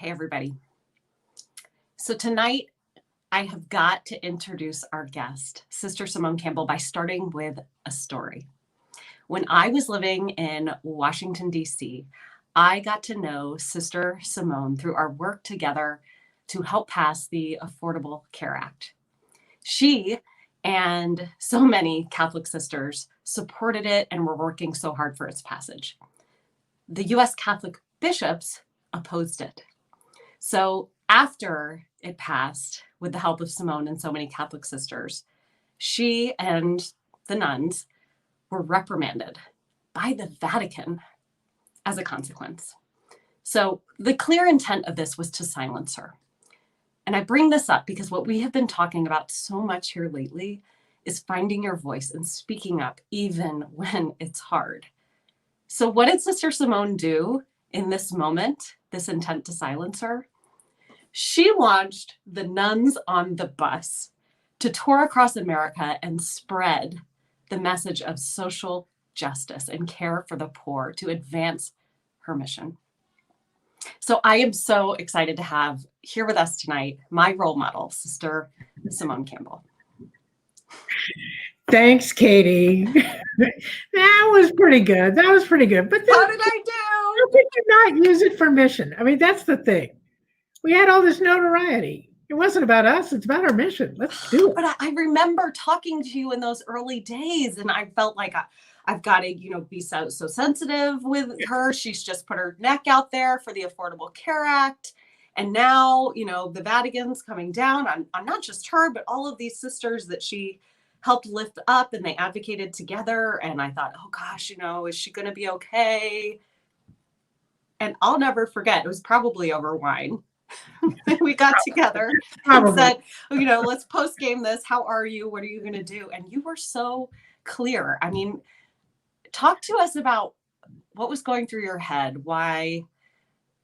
Hey, everybody. So tonight, I have got to introduce our guest, Sister Simone Campbell, by starting with a story. When I was living in Washington, D.C., I got to know Sister Simone through our work together to help pass the Affordable Care Act. She and so many Catholic sisters supported it and were working so hard for its passage. The U.S. Catholic bishops opposed it. So after it passed, with the help of Simone and so many Catholic sisters, she and the nuns were reprimanded by the Vatican as a consequence. So the clear intent of this was to silence her. And I bring this up because what we have been talking about so much here lately is finding your voice and speaking up even when it's hard. So what did Sister Simone do in this moment, this intent to silence her? She launched the Nuns on the Bus to tour across America and spread the message of social justice and care for the poor to advance her mission. So I am so excited to have here with us tonight my role model, Sister Simone Campbell. Thanks, Katie. That was pretty good. But how did I do? How could you not use it for mission? I mean, that's the thing. We had all this notoriety. It wasn't about us. It's about our mission. Let's do it. But I remember talking to you in those early days, and I felt like I've got to, be so sensitive with her. She's just put her neck out there for the Affordable Care Act. And now, the Vatican's coming down on not just her, but all of these sisters that she helped lift up, and they advocated together. And I thought, oh gosh, is she going to be okay? And I'll never forget, it was probably over wine. We got together and said, let's post game this. How are you? What are you going to do? And you were so clear. I mean, talk to us about what was going through your head. Why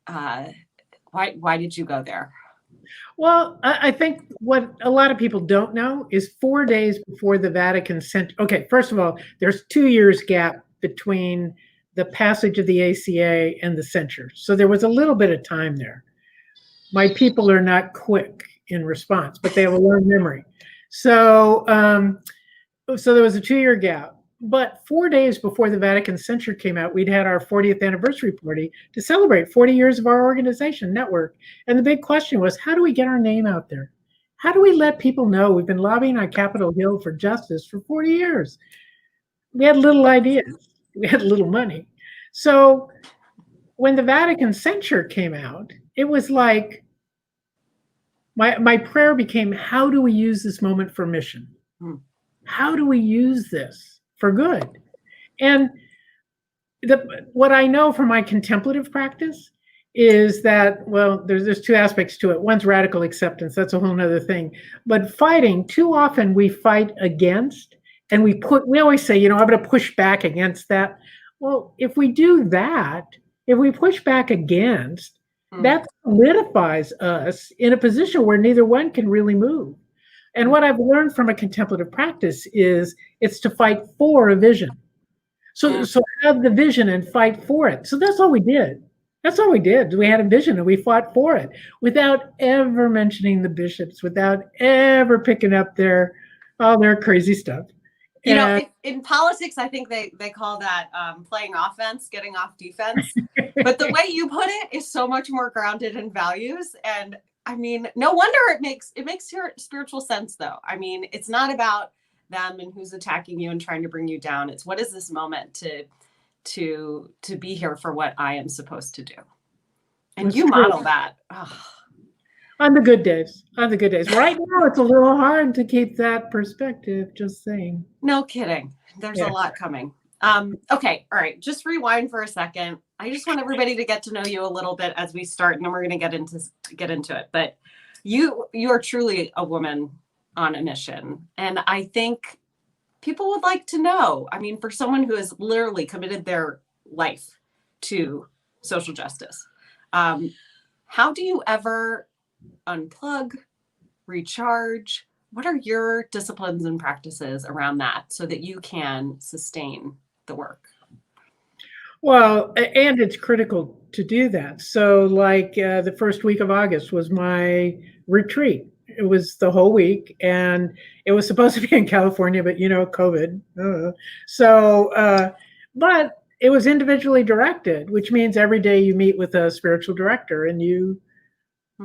did you go there? Well, I think what a lot of people don't know is 4 days before the Vatican sent. Okay, first of all, there's 2 years gap between the passage of the ACA and the censure. So there was a little bit of time there. My people are not quick in response, but they have a long memory. So there was a 2-year gap. But 4 days before the Vatican censure came out, we'd had our 40th anniversary party to celebrate 40 years of our organization network. And the big question was, how do we get our name out there? How do we let people know we've been lobbying on Capitol Hill for justice for 40 years? We had little ideas. We had little money. So when the Vatican censure came out, it was like my prayer became, how do we use this moment for mission? How do we use this for good? And what I know from my contemplative practice is that, well, there's 2 aspects to it. One's radical acceptance. That's a whole nother thing. But fighting, too often we fight against, and we always say, I'm going to push back against that. Well, if we do that, if we push back against, that solidifies us in a position where neither one can really move. And what I've learned from a contemplative practice is it's to fight for a vision. So have the vision and fight for it. So that's all we did. We had a vision and we fought for it without ever mentioning the bishops, without ever picking up all their crazy stuff. In politics, I think they call that playing offense, getting off defense. But the way you put it is so much more grounded in values. And I mean, no wonder it makes your spiritual sense, though. I mean, it's not about them and who's attacking you and trying to bring you down. It's what is this moment to be here for what I am supposed to do. And that's you true. Model that. Oh. On the good days. Right now, it's a little hard to keep that perspective, just saying. No kidding. There's a lot coming. Okay. All right. Just rewind for a second. I just want everybody to get to know you a little bit as we start, and then we're going to get into it. But you are truly a woman on a mission. And I think people would like to know, I mean, for someone who has literally committed their life to social justice, how do you ever unplug, recharge? What are your disciplines and practices around that so that you can sustain the work? Well, and it's critical to do that. So like the first week of August was my retreat. It was the whole week, and it was supposed to be in California, but COVID. But it was individually directed, which means every day you meet with a spiritual director and you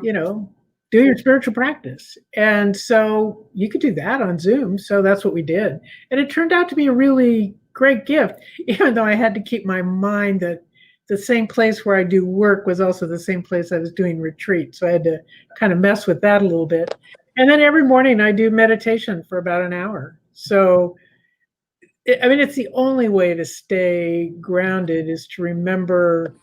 do your spiritual practice. And so you could do that on Zoom. So that's what we did. And it turned out to be a really great gift, even though I had to keep my mind that the same place where I do work was also the same place I was doing retreat. So I had to kind of mess with that a little bit. And then every morning I do meditation for about an hour. So, I mean, it's the only way to stay grounded is to remember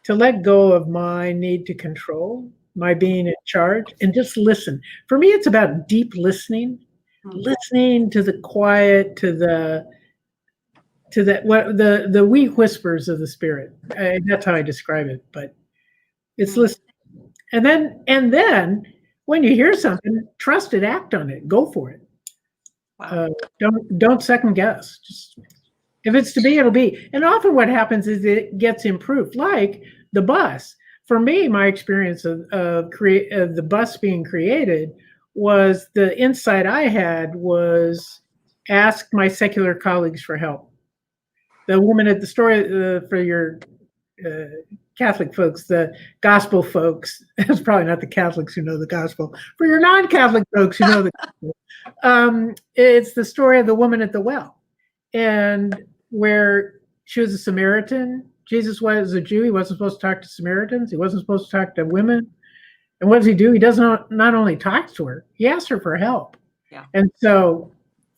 to let go of my need to control, my being in charge, and just listen. For me, it's about deep listening, listening to the quiet, to the weak whispers of the spirit. That's how I describe it. But it's listening, and then when you hear something, trust it, act on it, go for it. Wow. Don't second guess. Just if it's to be, it'll be. And often what happens is it gets improved. Like the bus. For me, my experience of the bus being created was the insight I had was ask my secular colleagues for help. The woman at the story for your Catholic folks, the gospel folks, it's probably not the Catholics who know the gospel. For your non-Catholic folks who know the gospel, it's the story of the woman at the well, and where she was a Samaritan. Jesus was a Jew. He wasn't supposed to talk to Samaritans. He wasn't supposed to talk to women. And what does he do? He does not only talks to her, he asks her for help. Yeah. And so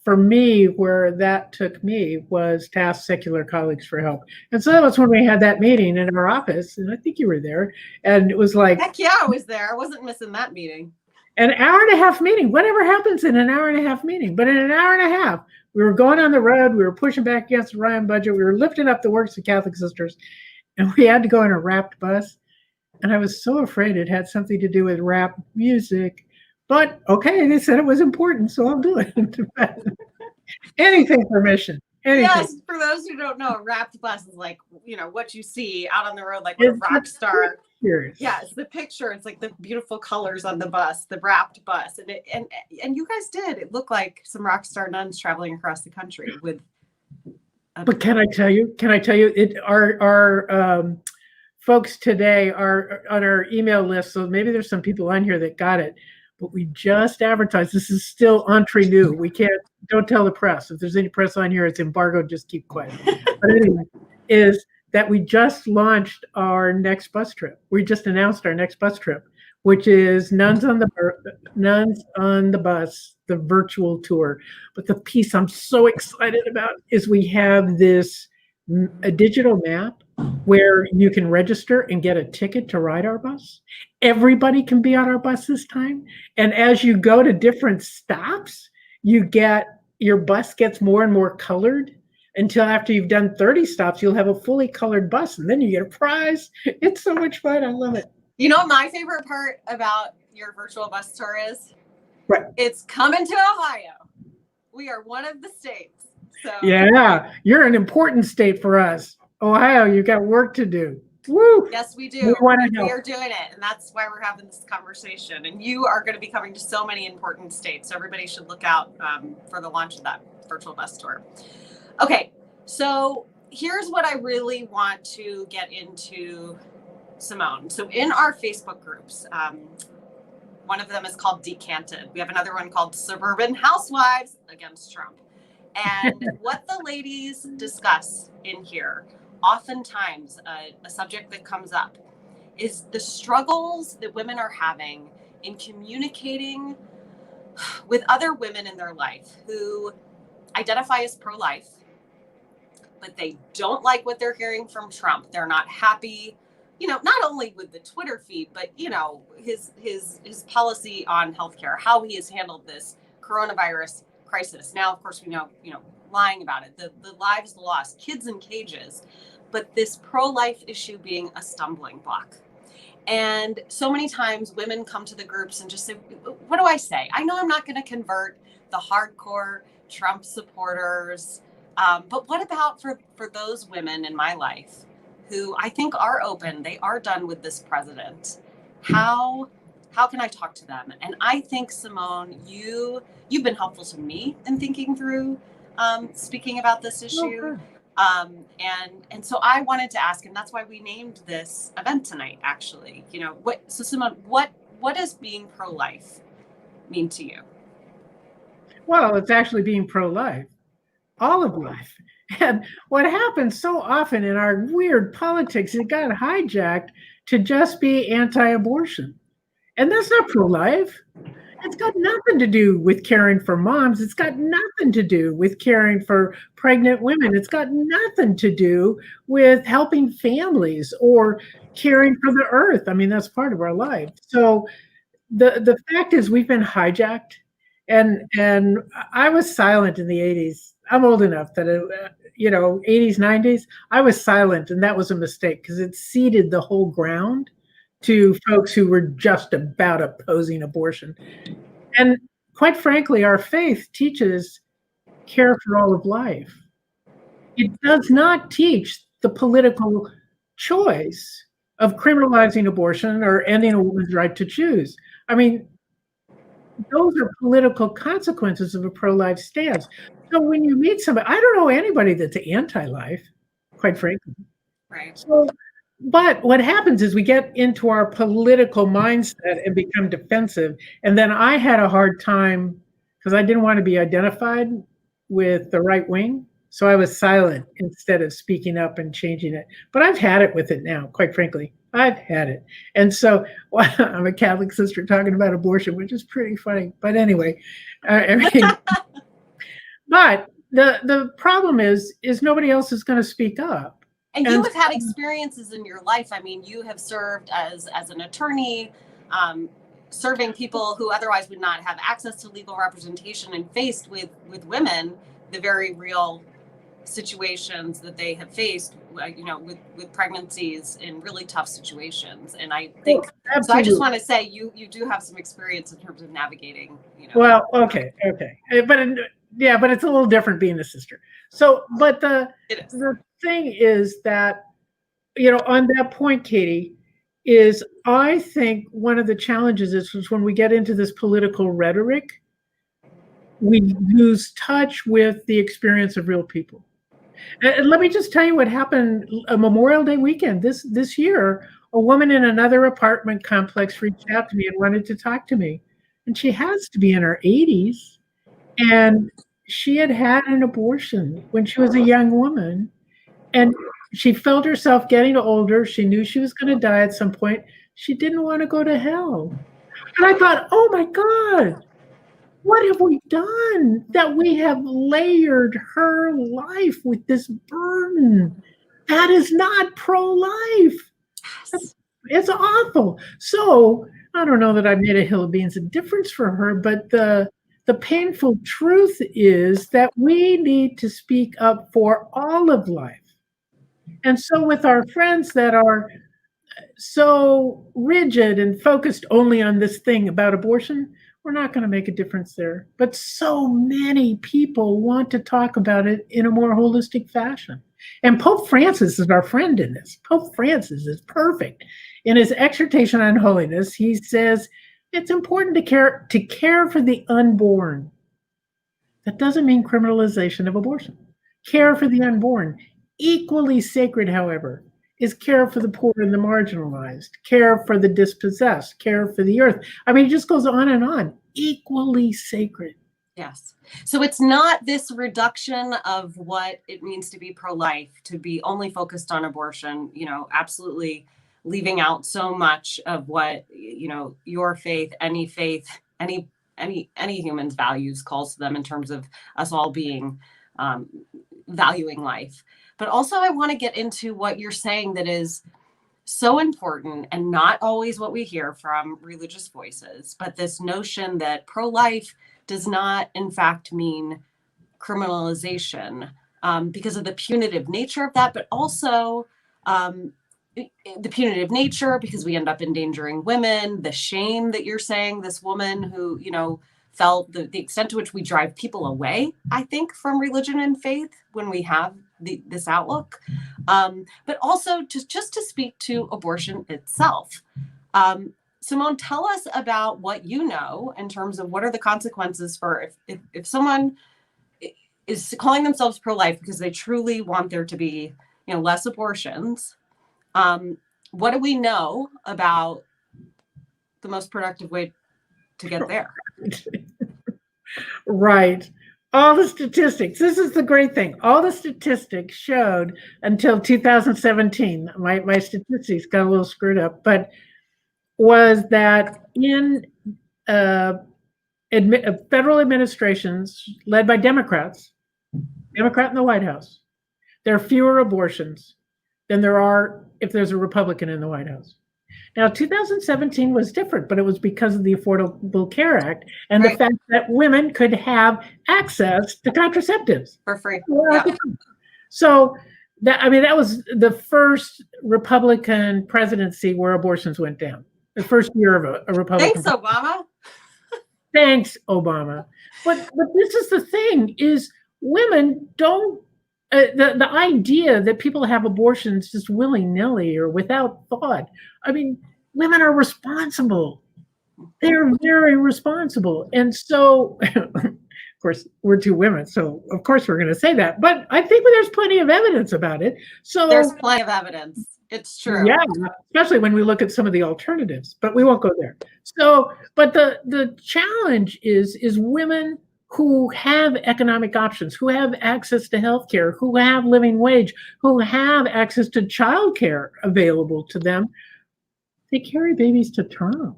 for me, where that took me was to ask secular colleagues for help. And so that was when we had that meeting in our office, and I think you were there. And it was like, heck yeah, I was there. I wasn't missing that meeting. An hour and a half meeting. Whatever happens in an hour and a half meeting. But in an hour and a half, we were going on the road. We were pushing back against the Ryan budget. We were lifting up the works of Catholic sisters. And we had to go in a wrapped bus. And I was so afraid it had something to do with rap music. But okay, they said it was important, so I'll do it. Anything for mission. Anything. Yes, for those who don't know, a wrapped bus is like, what you see out on the road, like a rock star. Yeah, it's the picture. It's like the beautiful colors on the bus, the wrapped bus. And you guys did. It looked like some rock star nuns traveling across the country with. But can I tell you, our folks today are on our email list. So maybe there's some people on here that got it. But we just advertised. This is still entre nous. We don't tell the press. If there's any press on here, it's embargoed. Just keep quiet. But anyway, is that we just launched our next bus trip. We just announced our next bus trip, which is Nuns on the Bus, the virtual tour. But the piece I'm so excited about is we have a digital map where you can register and get a ticket to ride our bus. Everybody can be on our bus this time. And as you go to different stops, your bus gets more and more colored until after you've done 30 stops, you'll have a fully colored bus, and then you get a prize. It's so much fun. I love it. You know what my favorite part about your virtual bus tour is? Right. It's coming to Ohio. We are one of the states. So yeah, you're an important state for us. Ohio, you've got work to do. Woo! Yes, we do. We are doing it, and that's why we're having this conversation. And you are going to be coming to so many important states, so everybody should look out for the launch of that virtual bus tour. Okay, so here's what I really want to get into, Simone. So in our Facebook groups, one of them is called Decanted. We have another one called Suburban Housewives Against Trump. And what the ladies discuss in here, oftentimes a subject that comes up, is the struggles that women are having in communicating with other women in their life who identify as pro-life, but they don't like what they're hearing from Trump. They're not happy, not only with the Twitter feed, but, his policy on healthcare, how he has handled this coronavirus crisis. Now, of course, we know, lying about it, the lives lost, kids in cages, but this pro-life issue being a stumbling block. And so many times women come to the groups and just say, what do I say? I know I'm not going to convert the hardcore Trump supporters, but what about for those women in my life who I think are open, they are done with this president. How can I talk to them? And I think, Simone, you've been helpful to me in thinking through speaking about this issue. And so I wanted to ask, and that's why we named this event tonight, actually. So Simone, what does being pro-life mean to you? Well, it's actually being pro-life, all of life. And what happens so often in our weird politics, it got hijacked to just be anti-abortion. And that's not pro-life. It's got nothing to do with caring for moms. It's got nothing to do with caring for pregnant women. It's got nothing to do with helping families or caring for the earth. I mean, that's part of our life. So the fact is we've been hijacked, and I was silent in the 80s. I'm old enough that, 80s, 90s, I was silent, and that was a mistake because it ceded the whole ground to folks who were just about opposing abortion. And quite frankly, our faith teaches care for all of life. It does not teach the political choice of criminalizing abortion or ending a woman's right to choose. I mean, those are political consequences of a pro-life stance. So when you meet somebody, I don't know anybody that's anti-life, quite frankly. Right. So, but what happens is we get into our political mindset and become defensive. And then I had a hard time because I didn't want to be identified with the right wing. So I was silent instead of speaking up and changing it. But I've had it with it now, quite frankly. I've had it. And so I'm a Catholic sister talking about abortion, which is pretty funny. But anyway, but the problem is nobody else is going to speak up. And you have had experiences in your life. I mean, you have served as an attorney, serving people who otherwise would not have access to legal representation and faced with women the very real situations that they have faced, with pregnancies in really tough situations. And I think, so I just want to say you do have some experience in terms of navigating, Well, okay. But it's a little different being a sister. So, but the thing is that, on that point, Katie, is I think one of the challenges is when we get into this political rhetoric, we lose touch with the experience of real people. And let me just tell you what happened a Memorial Day weekend this year. A woman in another apartment complex reached out to me and wanted to talk to me. And she has to be in her 80s. And she had had an abortion when she was a young woman. And she felt herself getting older. She knew she was going to die at some point. She didn't want to go to hell. And I thought, oh my God, what have we done that we have layered her life with this burden? That is not pro-life. It's awful. So I don't know that I've made a hill of beans a difference for her, but the painful truth is that we need to speak up for all of life. And so with our friends that are so rigid and focused only on this thing about abortion, we're not going to make a difference there. But so many people want to talk about it in a more holistic fashion. And Pope Francis is our friend in this. Pope Francis is perfect. In his exhortation on holiness, he says, it's important to care for the unborn. That doesn't mean criminalization of abortion. Care for the unborn. Equally sacred, however, is care for the poor and the marginalized, care for the dispossessed, care for the earth. I mean, it just goes on and on. Equally sacred. Yes. So it's not this reduction of what it means to be pro-life, to be only focused on abortion, absolutely leaving out so much of what, your faith, any human's values calls to them in terms of us all being valuing life. But also I want to get into what you're saying that is so important and not always what we hear from religious voices, but this notion that pro-life does not, in fact, mean criminalization because of the punitive nature of that, but also the punitive nature because we end up endangering women, the shame that you're saying, this woman who, felt the extent to which we drive people away, I think, from religion and faith when we have this outlook, but also just to speak to abortion itself. Simone, tell us about what you know in terms of what are the consequences for if someone is calling themselves pro-life because they truly want there to be, less abortions. What do we know about the most productive way to get there? Right. All the statistics. This is the great thing. All the statistics showed until 2017. My statistics got a little screwed up, but was that in federal administrations led by Democrat in the White House, there are fewer abortions than there are if there's a Republican in the White House. Now, 2017 was different, but it was because of the Affordable Care Act and the fact that women could have access to contraceptives for free. Yeah. So that was the first Republican presidency where abortions went down. The first year of a Republican. Thanks, Obama. Thanks, Obama. But this is the thing: is women don't. The idea that people have abortions just willy-nilly or without thought. I mean, women are responsible. They're very responsible. And so, of course, we're two women, so of course we're going to say that. But I think there's plenty of evidence about it. So there's plenty of evidence. It's true. Yeah, especially when we look at some of the alternatives, but we won't go there. So, but the challenge is women who have economic options, who have access to healthcare, who have living wage, who have access to childcare available to them, they carry babies to term.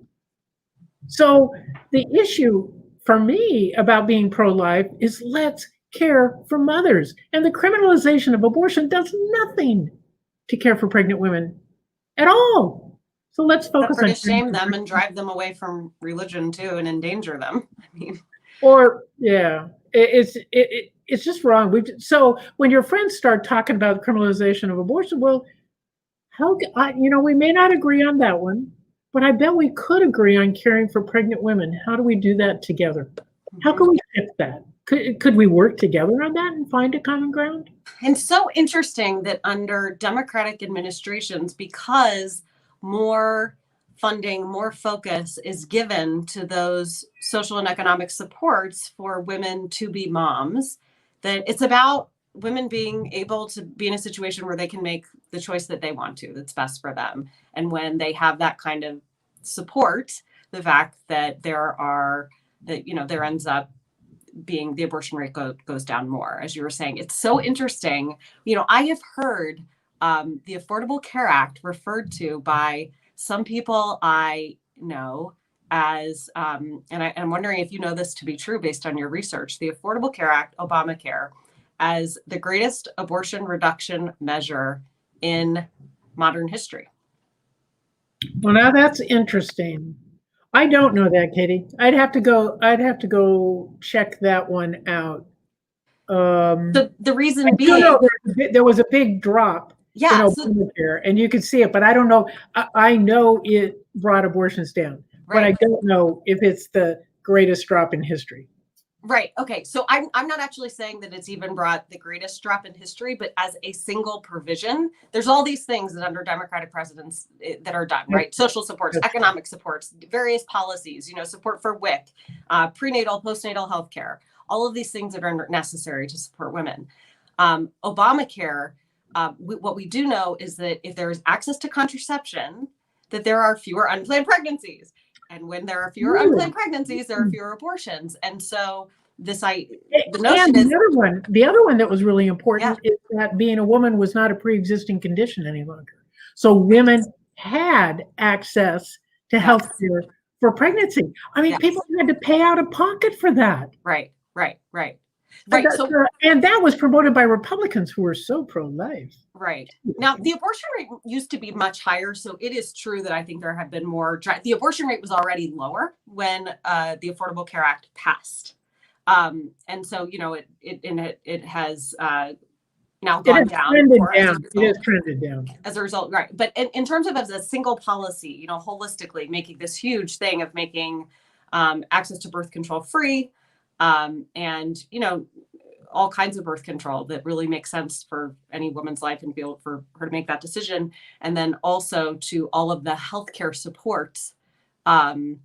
So the issue for me about being pro-life is let's care for mothers. And the criminalization of abortion does nothing to care for pregnant women at all. So let's focus on shame them and drive them away from religion too and endanger them. I mean, it's just wrong. So when your friends start talking about criminalization of abortion, well, we may not agree on that one, but I bet we could agree on caring for pregnant women. How do we do that together? How can we fix that? Could we work together on that and find a common ground? And so interesting that under Democratic administrations, because more funding, more focus is given to those social and economic supports for women to be moms, that it's about women being able to be in a situation where they can make the choice that they want to, that's best for them. And when they have that kind of support, the fact that there ends up being the abortion rate goes down more, as you were saying. It's so interesting. I have heard the Affordable Care Act referred to by some people I know as, and I'm wondering if you know this to be true based on your research, the Affordable Care Act, Obamacare, as the greatest abortion reduction measure in modern history. Well, now that's interesting. I don't know that, Katie. I'd have to go check that one out. The reason being, there was a big drop. Yeah, and you can see it, but I don't know. I know it brought abortions down, but I don't know if it's the greatest drop in history. Right. Okay. So I'm not actually saying that it's even brought the greatest drop in history, but as a single provision, there's all these things that under Democratic presidents that are done, right? Social supports, economic supports, various policies, support for WIC, prenatal, postnatal health care, all of these things that are necessary to support women. Obamacare, what we do know is that if there is access to contraception, that there are fewer unplanned pregnancies. And when there are fewer unplanned pregnancies, there are fewer abortions. And so the other one that was really important is that being a woman was not a pre-existing condition any longer. So women had access to health care for pregnancy. I mean, people had to pay out of pocket for that. Right. And that was promoted by Republicans who were so pro-life. Right. Now, the abortion rate used to be much higher. So it is true that I think there have been more. The abortion rate was already lower when the Affordable Care Act passed. And so, it has now gone down. It has trended down. As a result, right. But in terms of as a single policy, holistically making this huge thing of making access to birth control free, and, all kinds of birth control that really makes sense for any woman's life and be able for her to make that decision. And then also to all of the healthcare supports, having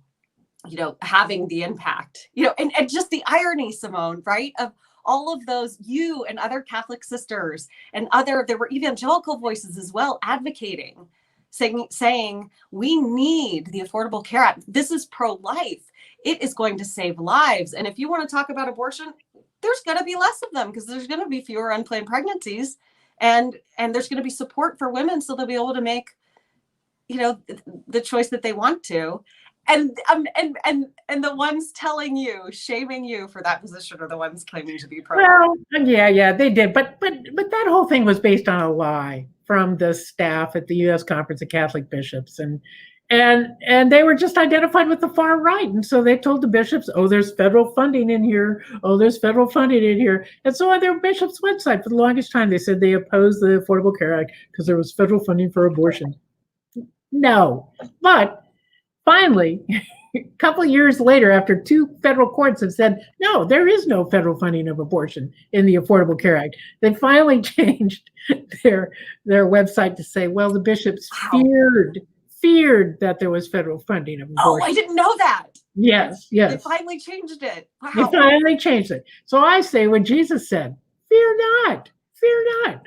the impact, and just the irony, Simone, right? Of all of those, you and other Catholic sisters and there were evangelical voices as well advocating, saying we need the Affordable Care Act. This is pro-life. It is going to save lives. And if you want to talk about abortion, there's going to be less of them because there's going to be fewer unplanned pregnancies, and there's going to be support for women so they'll be able to make, the choice that they want to. And the ones telling you, shaming you for that position are the ones claiming to be pro. Well, yeah, they did. But that whole thing was based on a lie from the staff at the U.S. Conference of Catholic Bishops. And they were just identified with the far right. And so they told the bishops, oh, there's federal funding in here. Oh, there's federal funding in here. And so on their bishop's website, for the longest time, they said they opposed the Affordable Care Act because there was federal funding for abortion. No. But finally, a couple of years later, after 2 federal courts have said, no, there is no federal funding of abortion in the Affordable Care Act, they finally changed their website to say, well, the bishops feared that there was federal funding of abortion. Oh, I didn't know that. Yes. They finally changed it. Wow. They finally changed it. So I say what Jesus said, fear not, fear not.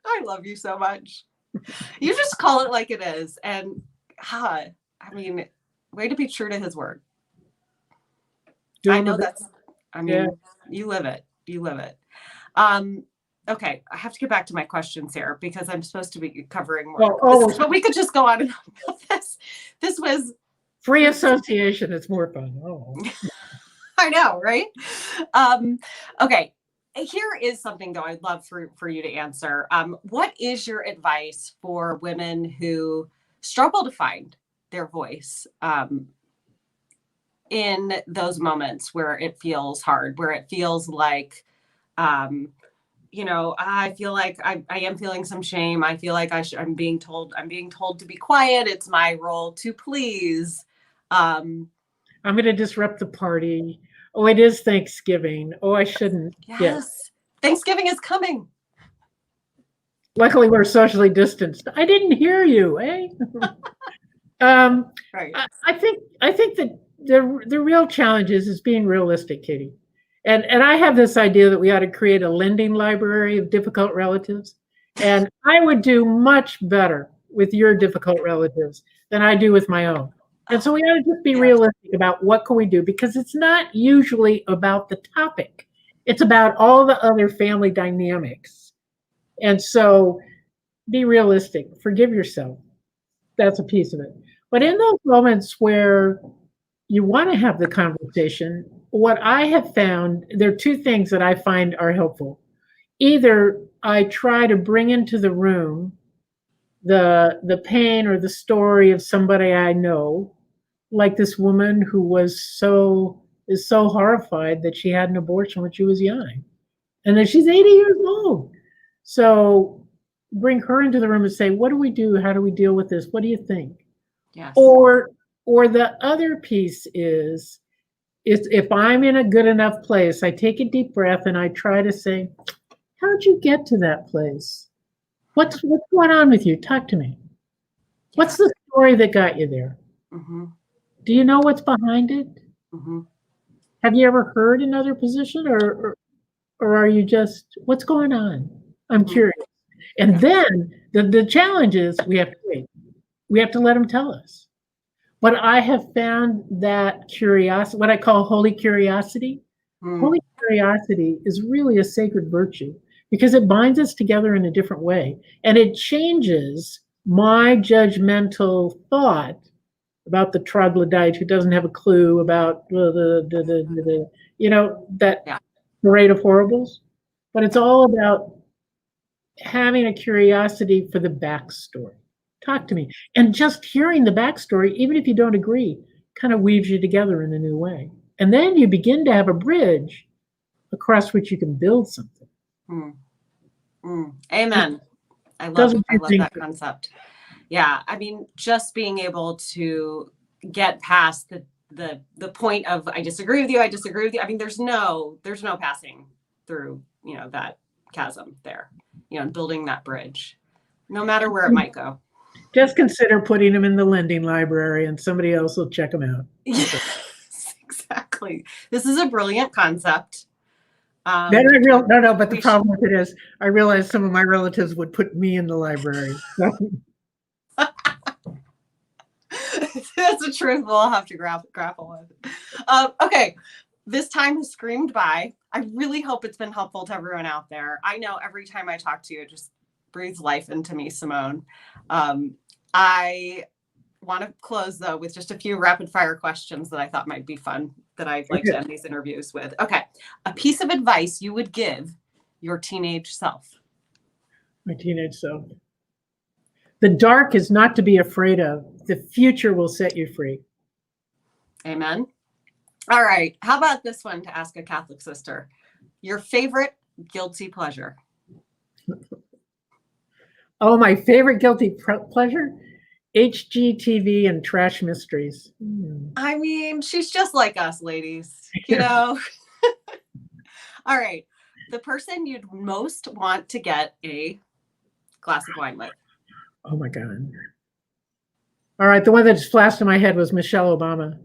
I love you so much. You just call it like it is. And way to be true to his word. I know you live it. You live it. Okay, I have to get back to my questions here because I'm supposed to be covering more. But we could just go on and on about this. This was free association. It's more fun. Oh, I know, right? Okay, here is something though I'd love for you to answer. What is your advice for women who struggle to find their voice in those moments where it feels hard, where it feels like, I feel like I am feeling some shame. I feel like I'm being told to be quiet. It's my role to please. I'm going to disrupt the party. Oh, it is Thanksgiving. Oh, I shouldn't. Yes. Thanksgiving is coming. Luckily, we're socially distanced. I didn't hear you, eh? Right. I think that the real challenge is being realistic, Katie. And I have this idea that we ought to create a lending library of difficult relatives. And I would do much better with your difficult relatives than I do with my own. And so we ought to just be realistic about what can we do, because it's not usually about the topic. It's about all the other family dynamics. And so be realistic, forgive yourself. That's a piece of it. But in those moments where you want to have the conversation, what I have found, there are 2 things that I find are helpful. Either I try to bring into the room the pain or the story of somebody I know, like this woman who is so horrified that she had an abortion when she was young, and that she's 80 years old. So bring her into the room and say, what do we do? How do we deal with this? What do you think? Yes. Or the other piece is if I'm in a good enough place, I take a deep breath and I try to say, how'd you get to that place? What's going on with you? Talk to me. What's the story that got you there? Mm-hmm. Do you know what's behind it? Mm-hmm. Have you ever heard another position, or are you just, what's going on? I'm curious. And then the challenge is we have to wait. We have to let them tell us. But I have found that curiosity, what I call holy curiosity, holy curiosity is really a sacred virtue because it binds us together in a different way. And it changes my judgmental thought about the troglodyte who doesn't have a clue about that parade of horribles. But it's all about having a curiosity for the backstory. Talk to me. And just hearing the backstory, even if you don't agree, kind of weaves you together in a new way. And then you begin to have a bridge across which you can build something. Amen. I love that concept. Yeah. I mean, just being able to get past the point of I disagree with you. I disagree with you. I mean, there's no passing through, that chasm there, and building that bridge, no matter where it might go. Just consider putting them in the lending library and somebody else will check them out. Yes, exactly. This is a brilliant concept. But the problem with it is I realize some of my relatives would put me in the library. That's the truth we'll have to grapple with. Okay, this time has screamed by. I really hope it's been helpful to everyone out there. I know every time I talk to you, it just breathes life into me, Simone. I want to close, though, with just a few rapid fire questions that I thought might be fun that I'd like to end these interviews with. Okay, a piece of advice you would give your teenage self. My teenage self. The dark is not to be afraid of. The future will set you free. Amen. All right. How about this one to ask a Catholic sister? Your favorite guilty pleasure? Oh, my favorite guilty pleasure? HGTV and trash mysteries. I mean, she's just like us, ladies, All right. The person you'd most want to get a glass of wine with? Oh, my God. All right. The one that just flashed in my head was Michelle Obama.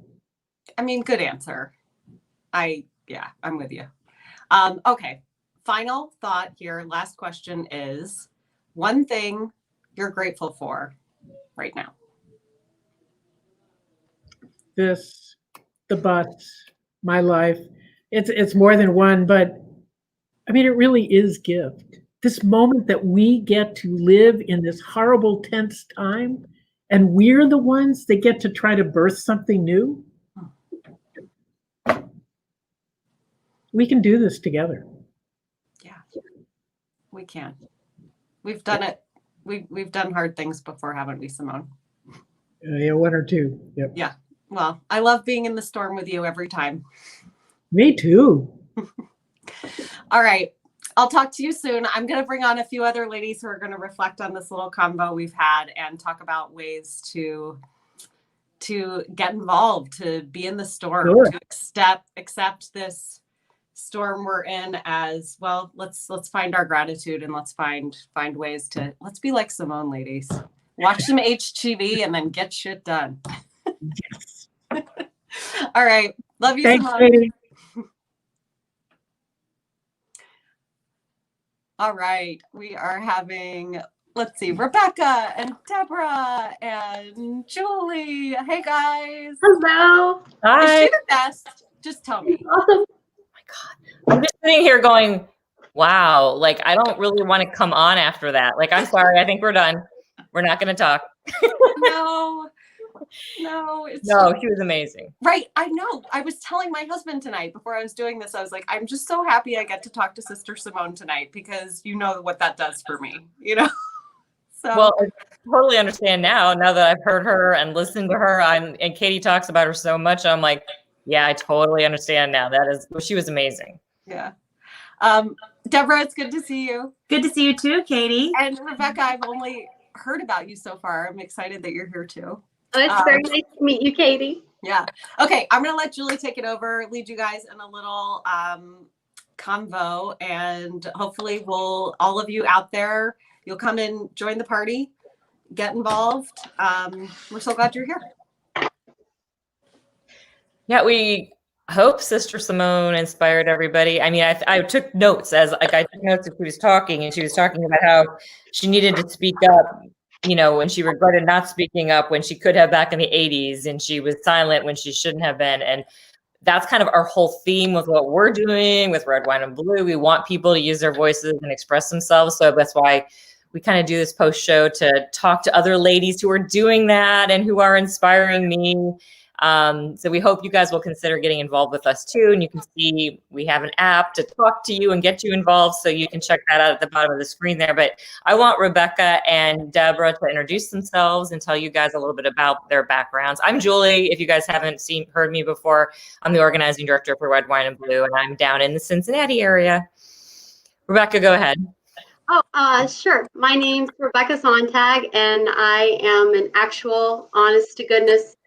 I mean, good answer. I'm with you. Okay. Final thought here. Last question is one thing you're grateful for right now. This, the bus, my life. It's more than one, but I mean, it really is gift. This moment that we get to live in this horrible, tense time, and we're the ones that get to try to birth something new. We can do this together. Yeah, we can. We've done it. We've done hard things before, haven't we, Simone? Yeah, one or two. Yep. Yeah. Well, I love being in the storm with you every time. Me too. All right. I'll talk to you soon. I'm going to bring on a few other ladies who are going to reflect on this little convo we've had and talk about ways to get involved, to be in the storm, Sure. to accept this storm we're in as well. Let's find our gratitude and let's find ways to, let's be like Simone, ladies. Watch some HGTV and then get shit done. Yes. All right. Love you, Thanks, Simone. Katie. All right. We are having, let's see, Rebecca and Deborah and Julie. Hey, guys. Hello. Is Hi. she the best? Just tell me. Awesome. Oh my God. I'm just sitting here going, wow, like I don't really want to come on after that. Like, I'm sorry, I think we're done. We're not going to talk. No, she was amazing. Right. I know. I was telling my husband tonight before I was doing this, I was like, I'm just so happy I get to talk to Sister Simone tonight because you know what that does for me, So. Well, I totally understand now that I've heard her and listened to her and Katie talks about her so much. I'm like, yeah, I totally understand now. She was amazing. Yeah. Deborah, it's good to see you. Good to see you too, Katie. And Rebecca, I've only heard about you so far. I'm excited that you're here too. It's very nice to meet you, Katie. Yeah. Okay. I'm going to let Julie take it over, lead you guys in a little convo, and hopefully all of you out there, you'll come and join the party, get involved. We're so glad you're here. Yeah, we hope Sister Simone inspired everybody. I mean, I took notes as I took notes as she was talking, and she was talking about how she needed to speak up, and she regretted not speaking up when she could have back in the 80s, and she was silent when she shouldn't have been. And that's kind of our whole theme with what we're doing with Red, Wine, and Blue. We want people to use their voices and express themselves. So that's why we kind of do this post show to talk to other ladies who are doing that and who are inspiring me. So we hope you guys will consider getting involved with us too. And you can see we have an app to talk to you and get you involved. So you can check that out at the bottom of the screen there. But I want Rebecca and Deborah to introduce themselves and tell you guys a little bit about their backgrounds. I'm Julie. If you guys haven't heard me before, I'm the organizing director for Red, Wine, and Blue, and I'm down in the Cincinnati area. Rebecca, go ahead. Oh, sure. My name's Rebecca Sontag, and I am an actual, honest to goodness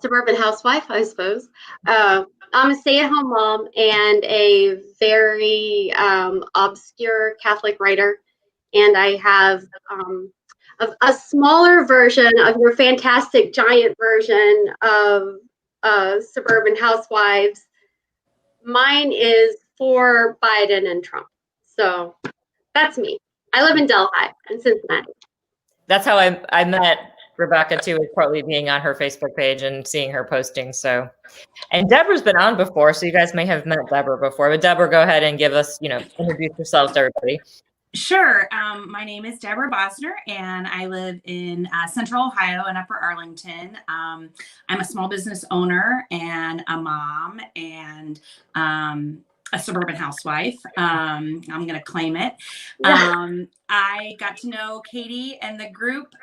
suburban housewife, I suppose. I'm a stay-at-home mom and a very obscure Catholic writer, and I have a smaller version of your fantastic giant version of suburban housewives. Mine is for Biden and Trump. So that's me. I live in Delhi in Cincinnati. That's how I met Rebecca too, is partly being on her Facebook page and seeing her posting. So, and Deborah's been on before, so you guys may have met Deborah before. But Deborah, go ahead and give us, introduce yourselves to everybody. Sure. My name is Deborah Bosner, and I live in Central Ohio in Upper Arlington. I'm a small business owner and a mom and a suburban housewife. I'm going to claim it. I got to know Katie and the group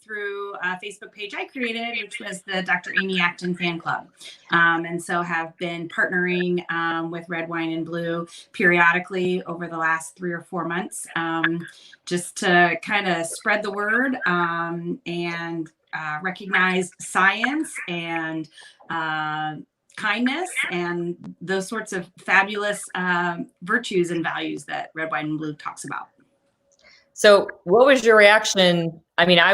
through a Facebook page I created, which was the Dr. Amy Acton fan club. And so have been partnering with Red Wine and Blue periodically over the last 3 or 4 months, just to kind of spread the word and recognize science and kindness and those sorts of fabulous virtues and values that Red, Wine, and Blue talks about. So what was your reaction? I mean, I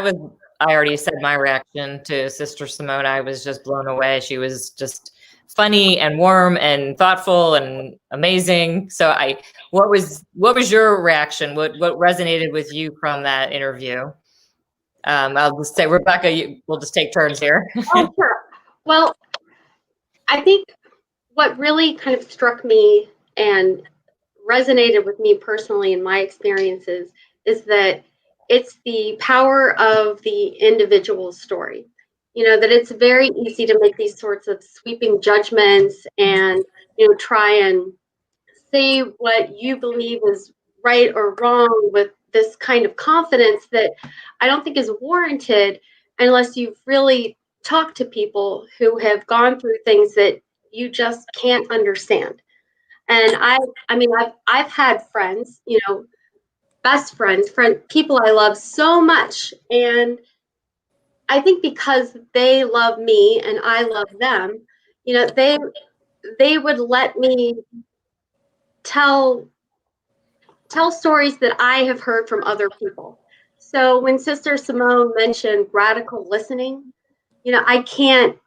already said my reaction to Sister Simone. I was just blown away. She was just funny and warm and thoughtful and amazing. So what was your reaction? What resonated with you from that interview? I'll just say, Rebecca, we'll just take turns here. Oh, sure. Well, I think what really kind of struck me and resonated with me personally in my experiences is that it's the power of the individual story. That it's very easy to make these sorts of sweeping judgments and, try and say what you believe is right or wrong with this kind of confidence that I don't think is warranted unless you've really talked to people who have gone through things that you just can't understand. And I've had friends, best friends, people I love so much. And I think because they love me and I love them, they would let me tell stories that I have heard from other people. So when Sister Simone mentioned radical listening, I can't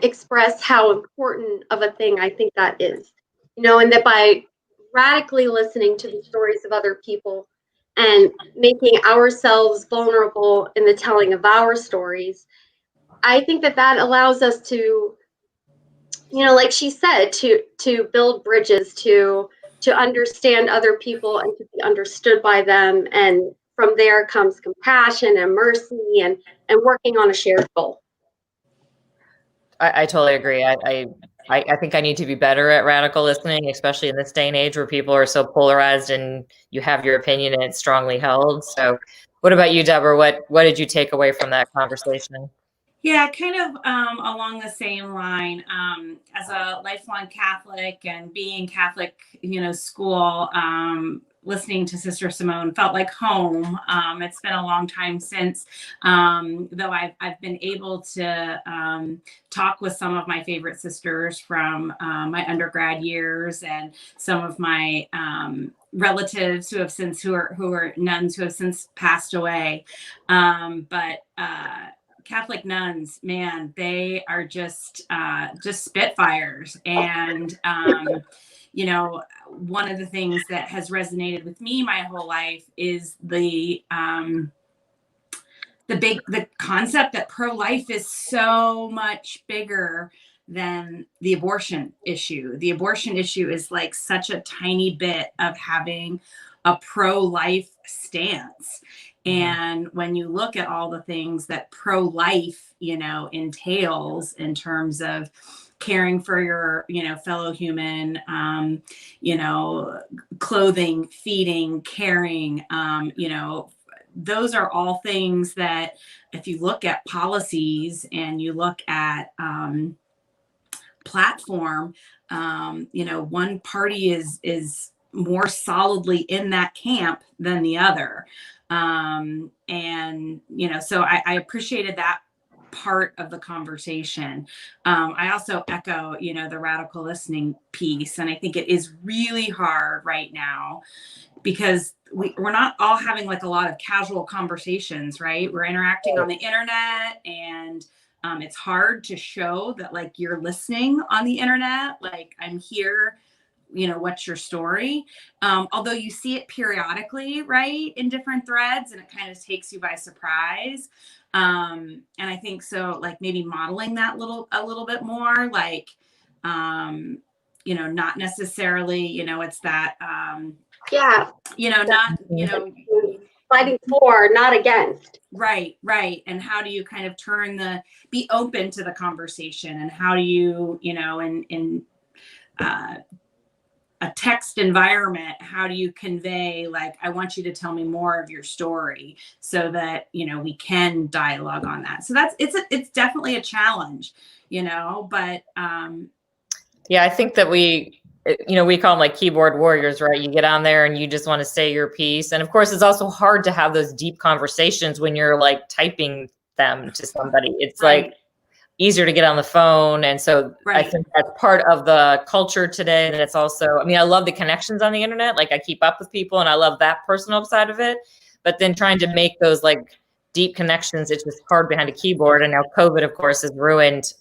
express how important of a thing I think that is. And that by radically listening to the stories of other people and making ourselves vulnerable in the telling of our stories, I think that allows us to, like she said, to build bridges, to understand other people and to be understood by them. And from there comes compassion and mercy and working on a shared goal. I totally agree. I think I need to be better at radical listening, especially in this day and age where people are so polarized and you have your opinion and it's strongly held. So what about you, Deborah? What did you take away from that conversation? Yeah, kind of along the same line. As a lifelong Catholic and being Catholic, school, listening to Sister Simone felt like home. It's been a long time since, though I've been able to talk with some of my favorite sisters from my undergrad years and some of my relatives who are nuns who have since passed away. But Catholic nuns, man, they are just spitfires. And, one of the things that has resonated with me my whole life is the concept that pro-life is so much bigger than the abortion issue. The abortion issue is like such a tiny bit of having a pro-life stance. And when you look at all the things that pro-life, entails in terms of caring for your, fellow human, clothing, feeding, caring, those are all things that if you look at policies and you look at platform, one party is more solidly in that camp than the other. So I appreciated that part of the conversation. I also echo, the radical listening piece. And I think it is really hard right now because we're not all having like a lot of casual conversations, right? We're interacting on the internet, and it's hard to show that like you're listening on the internet. Like, I'm here, what's your story? Although you see it periodically, right, in different threads, and it kind of takes you by surprise. And I think so, like maybe modeling that a little bit more, like, not necessarily, it's that, Yeah. not, Fighting for, not against. Right. And how do you kind of be open to the conversation, and how do you, in a text environment, how do you convey, like, I want you to tell me more of your story so that, we can dialogue on that. So it's definitely a challenge, but, yeah, I think that we call them like keyboard warriors, right? You get on there and you just want to say your piece. And of course, it's also hard to have those deep conversations when you're like typing them to somebody. It's like easier to get on the phone. And so I think that's part of the culture today. And it's also, I love the connections on the internet. Like, I keep up with people and I love that personal side of it. But then trying to make those like deep connections, it's just hard behind a keyboard. And now COVID, of course, has ruined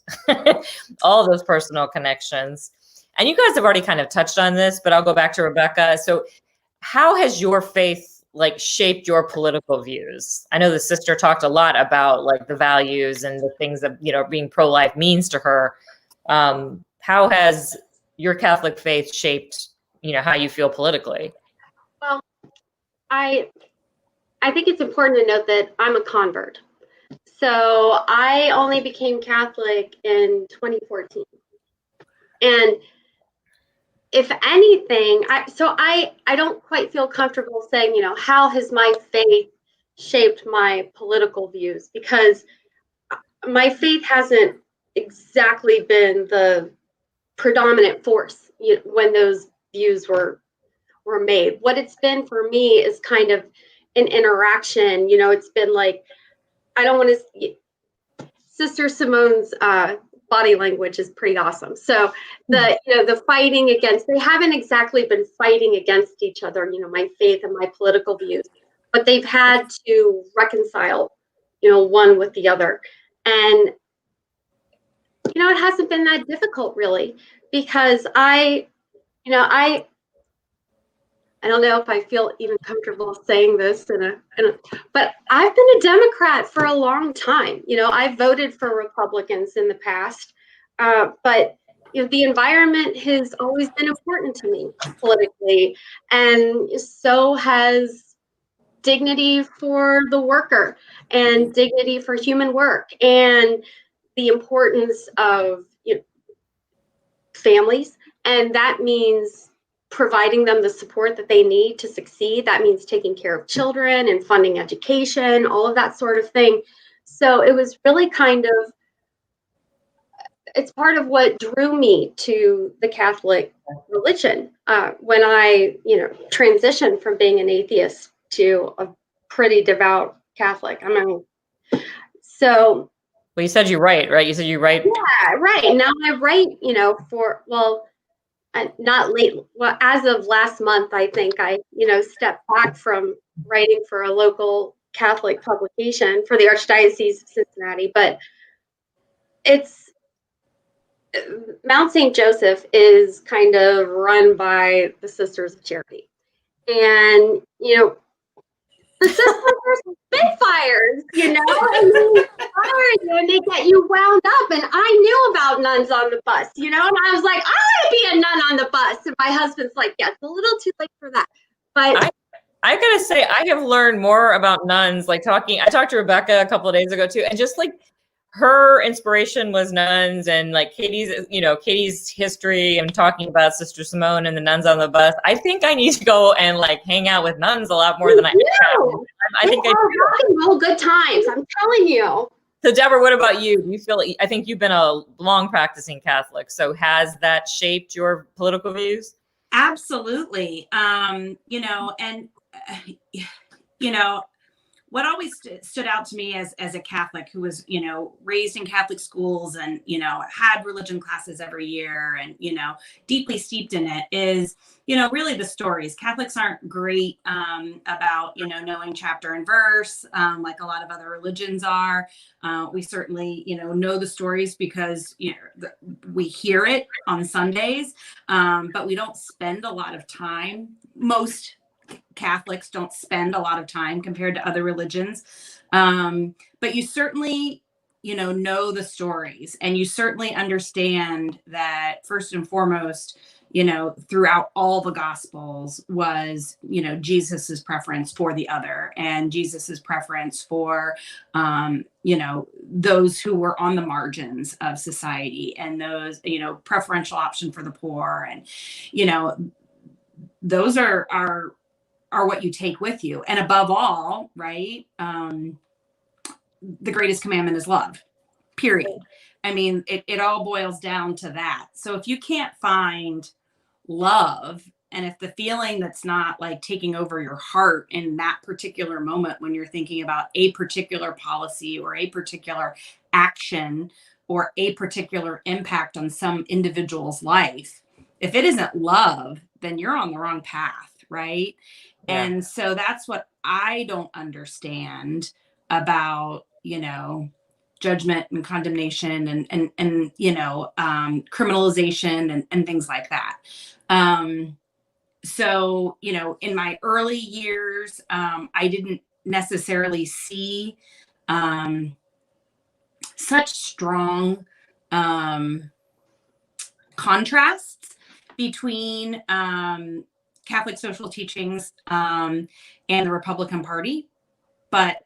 all of those personal connections. And you guys have already kind of touched on this, but I'll go back to Rebecca. So how has your faith like shaped your political views? I know the sister talked a lot about like the values and the things that, being pro-life means to her. How has your Catholic faith shaped, how you feel politically? Well, I think it's important to note that I'm a convert. So I only became Catholic in 2014. And if anything, I don't quite feel comfortable saying, how has my faith shaped my political views, because my faith hasn't exactly been the predominant force when those views were made. What it's been for me is kind of an interaction. It's been like, I don't want to. Sister Simone's body language is pretty awesome. So the fighting against, they haven't exactly been fighting against each other, my faith and my political views, but they've had to reconcile, one with the other. And, it hasn't been that difficult really, because I don't know if I feel even comfortable saying this but I've been a Democrat for a long time. I've voted for Republicans in the past, but the environment has always been important to me politically, and so has dignity for the worker and dignity for human work, and the importance of families, and that means providing them the support that they need to succeed. That means taking care of children and funding education, all of that sort of thing. So it was really it's part of what drew me to the Catholic religion when I, transitioned from being an atheist to a pretty devout Catholic. So. Well, you said you write, right? You said you write. Yeah, right. Now I write, not late. Well, as of last month, I think I, stepped back from writing for a local Catholic publication for the Archdiocese of Cincinnati. But Mount St. Joseph is kind of run by the Sisters of Charity, and the sisters are spitfires, and they get you wound up. And I knew about nuns on the bus, and I was like, I want to be a nun on the bus. And my husband's like, yeah, it's a little too late for that. But I gotta say, I have learned more about nuns, I talked to Rebecca a couple of days ago too, and just like her inspiration was nuns, and like Katie's history and talking about Sister Simone and the nuns on the bus. I think I need to go and like hang out with nuns a lot more than I have. I think rock and roll good times. I'm telling you. So Deborah, what about you? Do you feel, I think you've been a long practicing Catholic. So has that shaped your political views? Absolutely. what always stood out to me as a Catholic who was, raised in Catholic schools and, had religion classes every year and, deeply steeped in it is, really the stories. Catholics aren't great about, knowing chapter and verse like a lot of other religions are. We certainly, know the stories because, we hear it on Sundays, but we don't spend a lot of time. Most Catholics don't spend a lot of time compared to other religions. But you certainly, know the stories, and you certainly understand that first and foremost, throughout all the gospels was, Jesus's preference for the other and Jesus's preference for, those who were on the margins of society and those, preferential option for the poor. And, those are what you take with you. And above all, right, the greatest commandment is love, period. I mean, it all boils down to that. So if you can't find love, and if the feeling that's not like taking over your heart in that particular moment when you're thinking about a particular policy or a particular action or a particular impact on some individual's life, if it isn't love, then you're on the wrong path, right? Yeah. And so that's what I don't understand about, judgment and condemnation and criminalization and things like that. So, in my early years, I didn't necessarily see such strong contrasts between Catholic social teachings and the Republican Party, but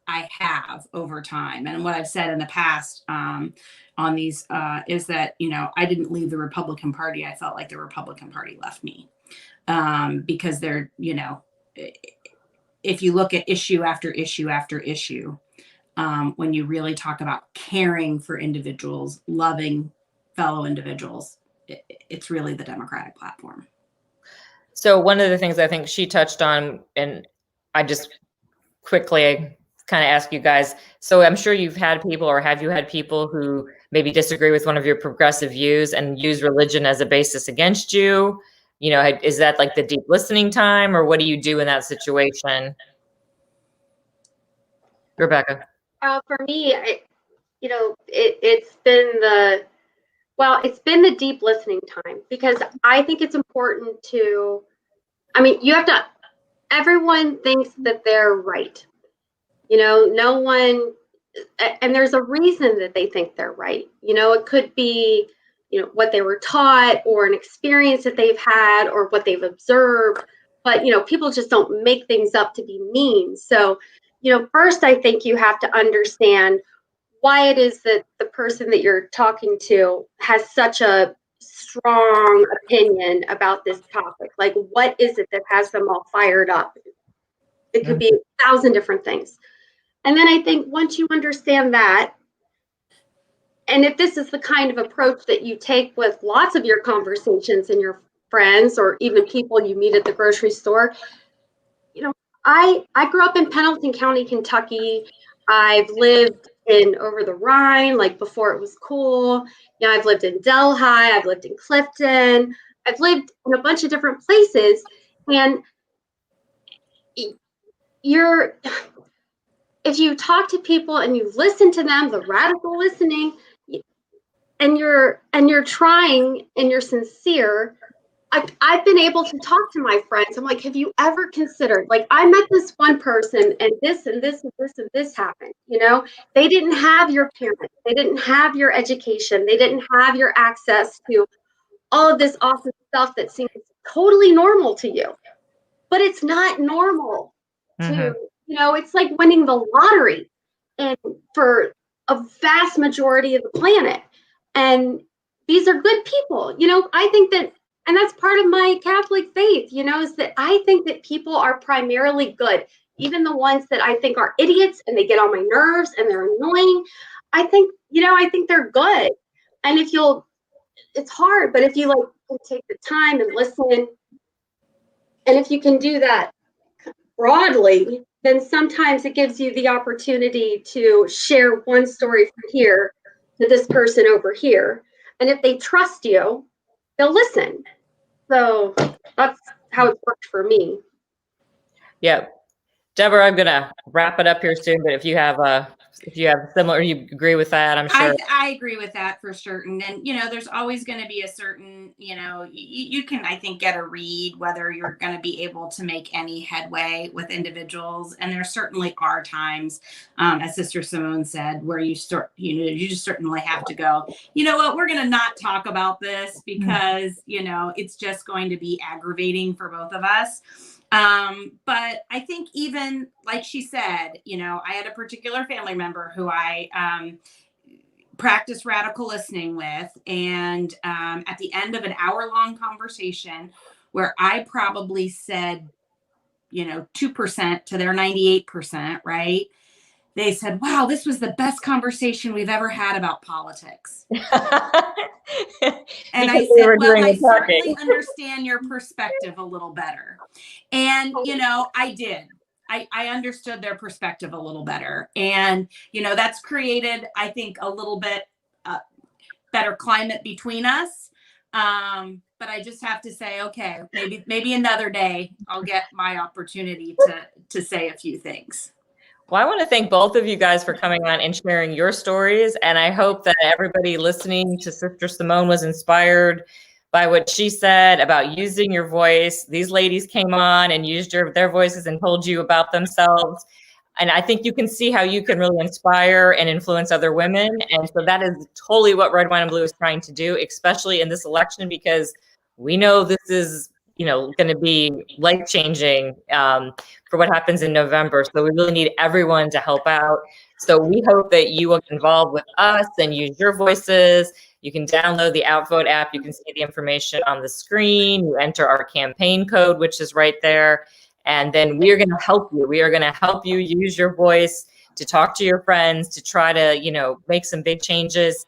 I have over time. And what I've said in the past on these is that, I didn't leave the Republican Party. I felt like the Republican Party left me because they're, if you look at issue after issue after issue, when you really talk about caring for individuals, loving fellow individuals, it's really the Democratic platform. So one of the things I think she touched on, and I just quickly kind of ask you guys, so I'm sure you've had people, or have you had people who maybe disagree with one of your progressive views and use religion as a basis against you? Is that like the deep listening time, or what do you do in that situation? Rebecca. For me, it's been the deep listening time, because I think it's important everyone thinks that they're right. No one, and there's a reason that they think they're right. It could be, what they were taught or an experience that they've had or what they've observed, but, people just don't make things up to be mean. So, first, I think you have to understand why it is that the person that you're talking to has such a strong opinion about this topic. Like, what is it that has them all fired up? It could be 1,000 different things. And then I think once you understand that, and if this is the kind of approach that you take with lots of your conversations and your friends, or even people you meet at the grocery store, I grew up in Pendleton County, Kentucky. I've lived in over the Rhine, like before it was cool. I've lived in Delhi. I've lived in Clifton. I've lived in a bunch of different places. And if you talk to people and you listen to them, the radical listening, and you're trying and you're sincere, I've been able to talk to my friends. I'm like, have you ever considered, like, I met this one person and this and this and this and this happened. They didn't have your parents. They didn't have your education. They didn't have your access to all of this awesome stuff that seems totally normal to you. But it's not normal to, it's like winning the lottery, and for a vast majority of the planet. And these are good people. I think that, and that's part of my Catholic faith, is that I think that people are primarily good, even the ones that I think are idiots and they get on my nerves and they're annoying. I think they're good. And it's hard, but if you take the time and listen, and if you can do that broadly, then sometimes it gives you the opportunity to share one story from here to this person over here. And if they trust you, they'll listen. So that's how it's worked for me. Yeah. Deborah, I'm gonna wrap it up here soon, but if you have similar, you agree with that, I'm sure. I agree with that for certain. And, there's always going to be a certain, you can, I think, get a read whether you're going to be able to make any headway with individuals. And there certainly are times, as Sister Simone said, where you just certainly have to go, you know what, we're going to not talk about this because, it's just going to be aggravating for both of us. But I think even like she said, I had a particular family member who I practiced radical listening with. And at the end of an hour-long conversation where I probably said, 2% to their 98%, right? They said, wow, this was the best conversation we've ever had about politics. And I said, well, I certainly understand your perspective a little better. And, I did. I understood their perspective a little better. And, that's created, I think, a little bit better climate between us. But I just have to say, okay, maybe another day I'll get my opportunity to say a few things. Well, I want to thank both of you guys for coming on and sharing your stories. And I hope that everybody listening to Sister Simone was inspired by what she said about using your voice. These ladies came on and used their voices and told you about themselves. And I think you can see how you can really inspire and influence other women. And so that is totally what Red, Wine, and Blue is trying to do, especially in this election, because we know this is going to be life-changing for what happens in November. So we really need everyone to help out. So we hope that you will get involved with us and use your voices. You can download the Outvote app. You can see the information on the screen. You enter our campaign code, which is right there. And then we are going to help you. We are going to help you use your voice to talk to your friends, to try to, make some big changes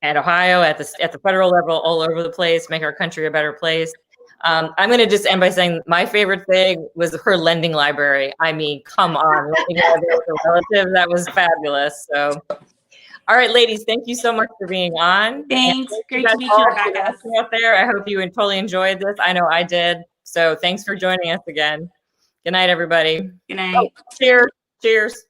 at Ohio, at the federal level, all over the place, make our country a better place. I'm going to just end by saying my favorite thing was her lending library. I mean, come on, lending library with a relative, that was fabulous. So, all right, ladies, thank you so much for being on. Thanks. Great to meet you, Rebecca. Out there, I hope you totally enjoyed this. I know I did. So thanks for joining us again. Good night, everybody. Good night. Oh, cheers. Cheers.